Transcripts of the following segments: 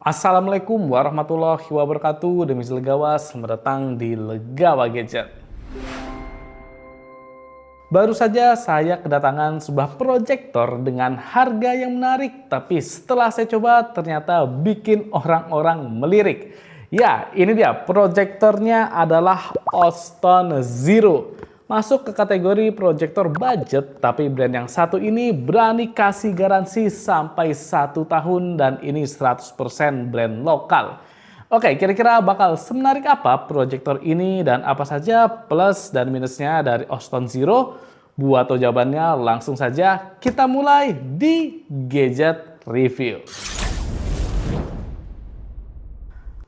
Assalamualaikum warahmatullahi wabarakatuh. Demi Legawa, selamat datang di Legawa Gadget. Baru saja saya kedatangan sebuah proyektor dengan harga yang menarik, tapi setelah saya coba ternyata bikin orang-orang melirik. Ya, ini dia proyektornya adalah Oston Zero. Masuk ke kategori proyektor budget, tapi brand yang satu ini berani kasih garansi sampai 1 tahun dan ini 100% brand lokal. Oke, kira-kira bakal semenarik apa proyektor ini dan apa saja plus dan minusnya dari Oston Zero? Buat jawabannya langsung saja kita mulai di Gadget Review.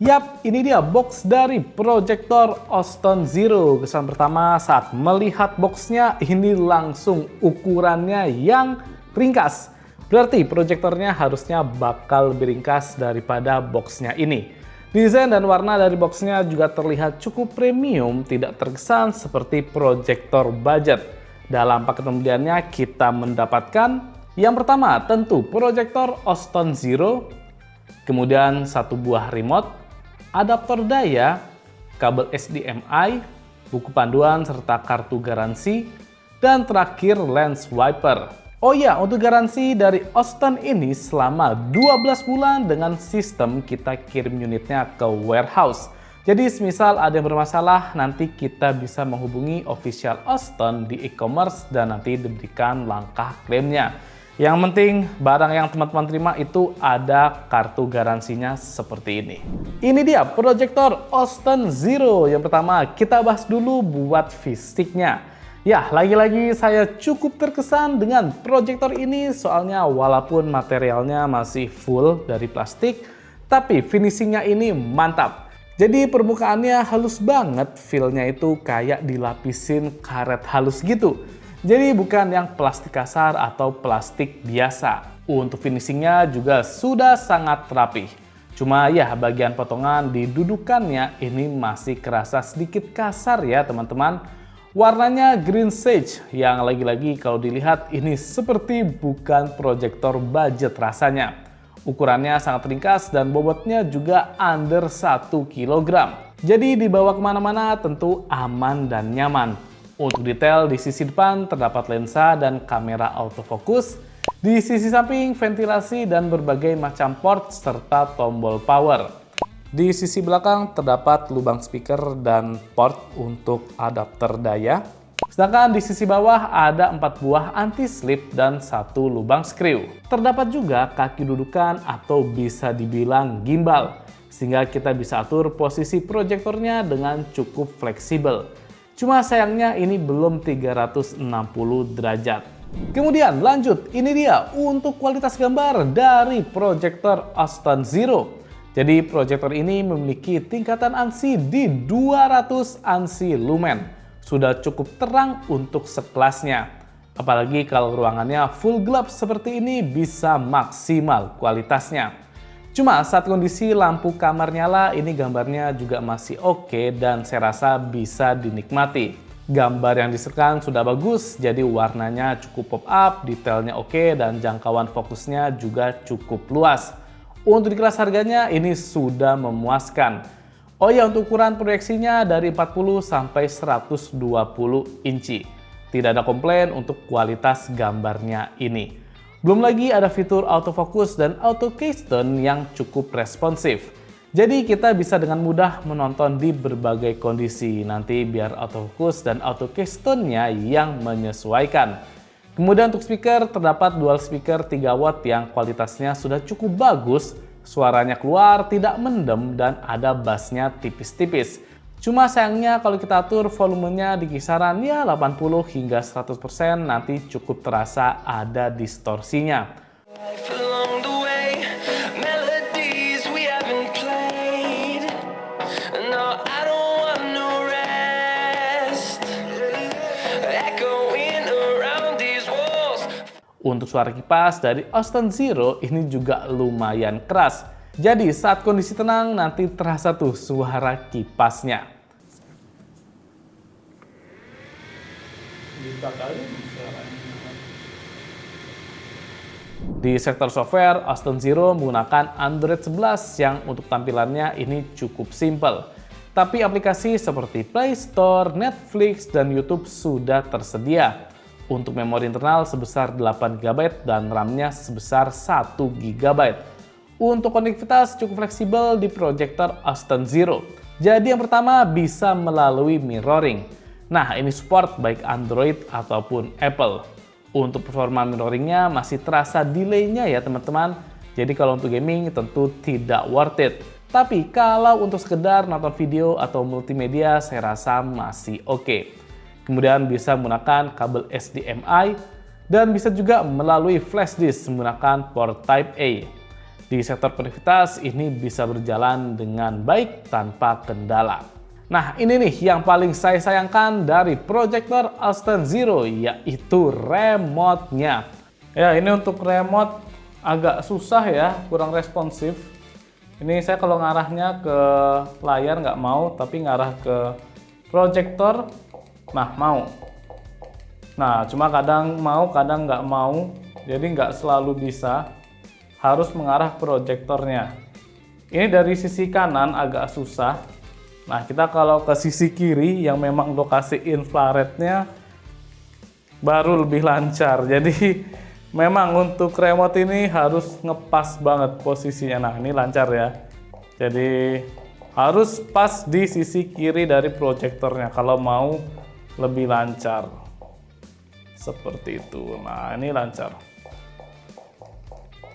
Yap, ini dia box dari proyektor Oston Zero. Kesan pertama saat melihat boxnya ini langsung ukurannya yang ringkas. Berarti proyektornya harusnya bakal lebih ringkas daripada boxnya ini. Desain dan warna dari boxnya juga terlihat cukup premium, tidak terkesan seperti proyektor budget. Dalam paket pembeliannya kita mendapatkan yang pertama tentu proyektor Oston Zero, kemudian satu buah remote, adaptor daya, kabel HDMI, buku panduan serta kartu garansi, dan terakhir lens wiper. Oh ya, untuk garansi dari Oston ini selama 12 bulan dengan sistem kita kirim unitnya ke warehouse. Jadi semisal ada yang bermasalah, nanti kita bisa menghubungi official Oston di e-commerce dan nanti diberikan langkah klaimnya. Yang penting barang yang teman-teman terima itu ada kartu garansinya seperti ini. Ini dia proyektor Oston Zero. Yang pertama kita bahas dulu buat fisiknya. Ya, lagi-lagi saya cukup terkesan dengan proyektor ini soalnya walaupun materialnya masih full dari plastik, tapi finishingnya ini mantap. Jadi permukaannya halus banget, feel-nya itu kayak dilapisin karet halus gitu. Jadi bukan yang plastik kasar atau plastik biasa. Untuk finishingnya juga sudah sangat rapi. Cuma ya bagian potongan di dudukannya ini masih kerasa sedikit kasar ya teman-teman. Warnanya green sage yang lagi-lagi kalau dilihat ini seperti bukan proyektor budget rasanya. Ukurannya sangat ringkas dan bobotnya juga under 1 kg. Jadi dibawa kemana-mana tentu aman dan nyaman. Untuk detail di sisi depan terdapat lensa dan kamera autofocus. Di sisi samping ventilasi dan berbagai macam port serta tombol power. Di sisi belakang terdapat lubang speaker dan port untuk adapter daya. Sedangkan di sisi bawah ada 4 buah anti-slip dan 1 lubang screw. Terdapat juga kaki dudukan atau bisa dibilang gimbal. Sehingga kita bisa atur posisi proyektornya dengan cukup fleksibel. Cuma sayangnya ini belum 360 derajat. Kemudian lanjut, ini dia untuk kualitas gambar dari proyektor Oston Zero. Jadi proyektor ini memiliki tingkatan ANSI di 200 ANSI lumen. Sudah cukup terang untuk sekelasnya. Apalagi kalau ruangannya full gelap seperti ini bisa maksimal kualitasnya. Cuma saat kondisi lampu kamar nyala ini gambarnya juga masih oke dan saya rasa bisa dinikmati. Gambar yang diserahkan sudah bagus, jadi warnanya cukup pop up, detailnya oke dan jangkauan fokusnya juga cukup luas. Untuk di kelas harganya ini sudah memuaskan. Oh ya, untuk ukuran proyeksinya dari 40 sampai 120 inci. Tidak ada komplain untuk kualitas gambarnya ini. Belum lagi ada fitur autofocus dan auto keystone yang cukup responsif. Jadi kita bisa dengan mudah menonton di berbagai kondisi. Nanti biar autofocus dan auto keystone-nya yang menyesuaikan. Kemudian untuk speaker terdapat dual speaker 3 watt yang kualitasnya sudah cukup bagus. Suaranya keluar tidak mendem dan ada bassnya tipis-tipis. Cuma sayangnya kalau kita atur volumenya di kisaran ya 80 hingga 100% nanti cukup terasa ada distorsinya. Untuk suara kipas dari Oston Zero ini juga lumayan keras. Jadi saat kondisi tenang nanti terasa tuh suara kipasnya. Di sektor software, Austin Zero menggunakan Android 11 yang untuk tampilannya ini cukup simple. Tapi aplikasi seperti Play Store, Netflix, dan YouTube sudah tersedia. Untuk memori internal sebesar 8 GB dan RAM-nya sebesar 1 GB. Untuk konektivitas cukup fleksibel di proyektor Austin Zero. Jadi yang pertama bisa melalui mirroring. Nah, ini support baik Android ataupun Apple. Untuk performa mirroringnya masih terasa delay-nya ya teman-teman. Jadi kalau untuk gaming tentu tidak worth it. Tapi kalau untuk sekedar nonton video atau multimedia saya rasa masih oke. Kemudian bisa menggunakan kabel HDMI dan bisa juga melalui flash disk menggunakan port Type A. Di sektor konektivitas ini bisa berjalan dengan baik tanpa kendala. Nah, ini nih yang paling saya sayangkan dari proyektor Austin Zero, yaitu remote-nya. Ya, ini untuk remote agak susah ya, kurang responsif. Ini saya kalau ngarahnya ke layar nggak mau, tapi ngarah ke proyektor, nah mau. Nah, cuma kadang mau, kadang nggak mau, jadi nggak selalu bisa. Harus mengarah proyektornya. Ini dari sisi kanan agak susah. Nah, kita kalau ke sisi kiri yang memang lokasi infrarednya baru lebih lancar. Jadi memang untuk remote ini harus ngepas banget posisinya. Nah, ini lancar ya. Jadi harus pas di sisi kiri dari proyektornya kalau mau lebih lancar. Seperti itu. Nah, ini lancar.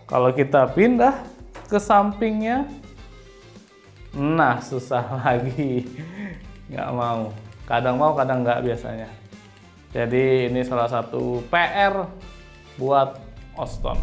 Kalau kita pindah ke sampingnya, nah susah lagi, nggak mau. Kadang mau, kadang nggak biasanya. Jadi ini salah satu PR buat Austin.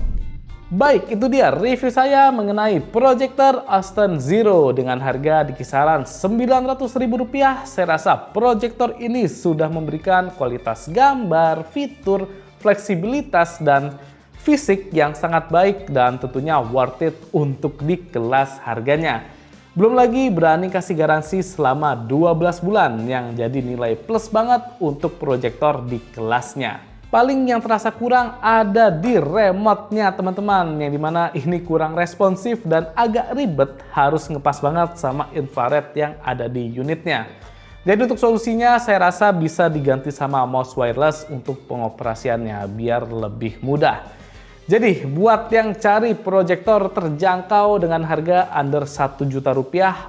Baik, itu dia review saya mengenai proyektor Austin Zero dengan harga di kisaran Rp900.000. Saya rasa proyektor ini sudah memberikan kualitas gambar, fitur, fleksibilitas, dan fisik yang sangat baik dan tentunya worth it untuk di kelas harganya. Belum lagi berani kasih garansi selama 12 bulan yang jadi nilai plus banget untuk proyektor di kelasnya. Paling yang terasa kurang ada di remote-nya teman-teman, yang dimana ini kurang responsif dan agak ribet, harus ngepas banget sama infrared yang ada di unitnya. Jadi untuk solusinya saya rasa bisa diganti sama mouse wireless untuk pengoperasiannya biar lebih mudah. Jadi buat yang cari proyektor terjangkau dengan harga under Rp1 juta,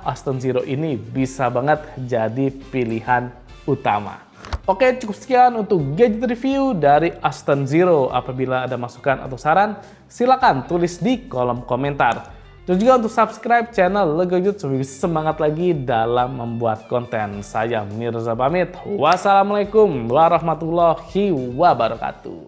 Austin Zero ini bisa banget jadi pilihan utama. Oke, cukup sekian untuk gadget review dari Austin Zero. Apabila ada masukan atau saran, silakan tulis di kolom komentar. Dan juga untuk subscribe channel Lego Gadget supaya bisa semangat lagi dalam membuat konten. Saya Mirza pamit. Wassalamualaikum warahmatullahi wabarakatuh.